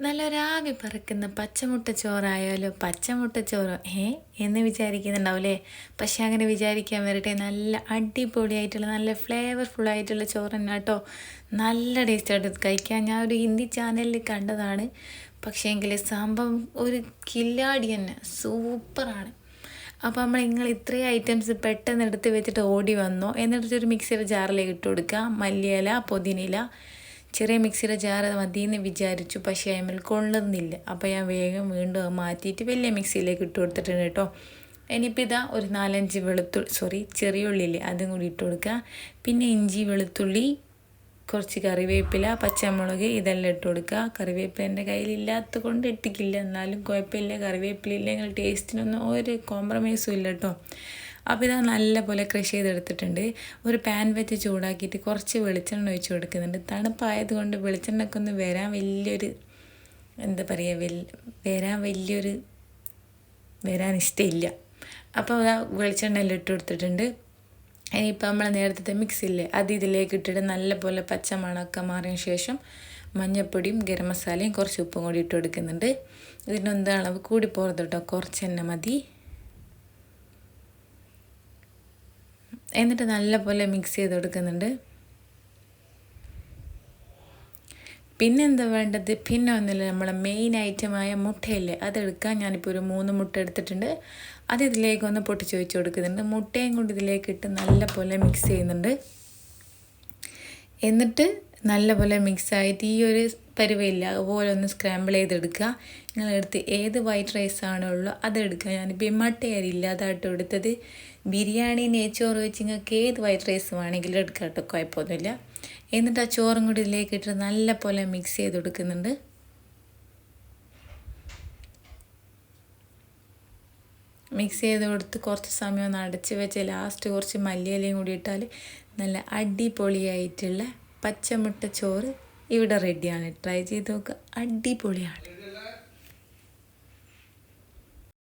നല്ലൊരാവി പറക്കുന്ന പച്ചമുട്ട ചോറായാലോ പച്ചമുട്ട ചോറോ എന്ന് വിചാരിക്കുന്നുണ്ടാവില്ലേ. പക്ഷെ അങ്ങനെ വിചാരിക്കാൻ വരട്ടെ, നല്ല അടിപൊളിയായിട്ടുള്ള നല്ല ഫ്ലേവർഫുൾ ആയിട്ടുള്ള ചോറ് തന്നെ കേട്ടോ. നല്ല ടേസ്റ്റായിട്ട് കഴിക്കാൻ ഞാൻ ഒരു ഹിന്ദി ചാനലിൽ കണ്ടതാണ്. പക്ഷേ എങ്കിൽ സംഭവം ഒരു കില്ലാടി തന്നെ സൂപ്പറാണ്. അപ്പോൾ നിങ്ങൾ ഇത്രയും ഐറ്റംസ് പെട്ടെന്ന് എടുത്ത് വെച്ചിട്ട് ഓടി വന്നോ. എന്നിട്ടൊരു മിക്സിയുടെ ജാറിലേക്ക് ഇട്ട് കൊടുക്കുക. മല്ലിയില, പുതിനയില, ചെറിയ മിക്സിയുടെ ജാർ മതിയെന്ന് വിചാരിച്ചു. പക്ഷേ അതിൽ കൊള്ളുന്നില്ല. അപ്പോൾ ഞാൻ വേഗം വീണ്ടും മാറ്റിയിട്ട് വലിയ മിക്സിയിലേക്ക് ഇട്ട് കൊടുത്തിട്ടുണ്ട് കേട്ടോ. ഇനിയിപ്പോൾ ഇതാ ഒരു 4-5 ചെറിയ ഉള്ളില്ലേ അതും കൂടി ഇട്ട് കൊടുക്കുക. പിന്നെ ഇഞ്ചി, വെളുത്തുള്ളി, കുറച്ച് കറിവേപ്പില, പച്ചമുളക് ഇതെല്ലാം ഇട്ട് കൊടുക്കുക. കറിവേപ്പില എൻ്റെ കയ്യിലില്ലാത്ത കൊണ്ട് ഇട്ടിക്കില്ല, എന്നാലും കുഴപ്പമില്ല. കറിവേപ്പില ഇല്ലെങ്കിൽ ടേസ്റ്റിനൊന്നും ഒരു കോംപ്രമൈസും ഇല്ല കേട്ടോ. അപ്പോൾ ഇതാ നല്ല പോലെ ക്രഷ് ചെയ്തെടുത്തിട്ടുണ്ട്. ഒരു പാൻ വെച്ച് ചൂടാക്കിയിട്ട് കുറച്ച് വെളിച്ചെണ്ണ ഒഴിച്ച് കൊടുക്കുന്നുണ്ട്. തണുപ്പായതുകൊണ്ട് വെളിച്ചെണ്ണയൊക്കെ ഒന്ന് വരാൻ വലിയൊരു വരാൻ ഇഷ്ടമില്ല. അപ്പോൾ അതാ വെളിച്ചെണ്ണ എല്ലാം ഇട്ട് കൊടുത്തിട്ടുണ്ട്. ഇനിയിപ്പോൾ നമ്മൾ നേരത്തെ മിക്സില്ലേ അത് ഇതിലേക്ക് ഇട്ടിട്ട് നല്ലപോലെ പച്ചമണമൊക്കെ മാറിയ ശേഷം മഞ്ഞൾപ്പൊടിയും ഗരം മസാലയും കുറച്ച് ഉപ്പും കൂടി ഇട്ട് കൊടുക്കുന്നുണ്ട്. ഇതിനൊന്നും അളവ് കൂടി പോകരുത് കേട്ടോ, കുറച്ച് തന്നെ മതി. എന്നിട്ട് നല്ലപോലെ മിക്സ് ചെയ്ത് കൊടുക്കുന്നുണ്ട്. പിന്നെ എന്താ വേണ്ടത്, പിന്നെ ഒന്നുമില്ല, നമ്മളെ മെയിൻ ഐറ്റമായ മുട്ടയില്ലേ അതെടുക്കാൻ ഞാനിപ്പോൾ ഒരു 3 മുട്ട എടുത്തിട്ടുണ്ട്. അത് ഇതിലേക്കൊന്ന് പൊട്ടിച്ച് വെച്ച് കൊടുക്കുന്നുണ്ട്. മുട്ടയും കൊണ്ട് ഇതിലേക്ക് ഇട്ട് നല്ലപോലെ മിക്സ് ചെയ്യുന്നുണ്ട്. എന്നിട്ട് നല്ലപോലെ മിക്സായിട്ട് ഈ ഒരു പരുവയില്ല അതുപോലെ ഒന്ന് സ്ക്രാമ്പിൾ ചെയ്തെടുക്കുക. നിങ്ങളെടുത്ത് ഏത് വൈറ്റ് റൈസ് ആണോ ഉള്ളൂ അതെടുക്കുക. ഞാനിപ്പോൾ മട്ടയരില്ല അതാട്ടോ എടുത്തത്. ബിരിയാണി, നെയ്ച്ചോറ് വെച്ച് നിങ്ങൾക്ക് ഏത് വൈറ്റ് റൈസ് വേണമെങ്കിലും എടുക്കാം കേട്ടോ, കുഴപ്പമൊന്നുമില്ല. എന്നിട്ട് ആ ചോറും കൂടി ഇതിലേക്ക് ഇട്ട് നല്ലപോലെ മിക്സ് ചെയ്ത് കൊടുക്കുന്നുണ്ട്. മിക്സ് ചെയ്ത് കൊടുത്ത് കുറച്ച് സമയം ഒന്ന് അടച്ച് വെച്ച് ലാസ്റ്റ് കുറച്ച് മല്ലിയിലയും കൂടി ഇട്ടാൽ നല്ല അടിപൊളിയായിട്ടുള്ള പച്ചമുട്ട ചോറ് ഇവിടെ റെഡിയാണ്. ട്രൈ ചെയ്ത് നോക്കുക, അടിപൊളിയാണ്.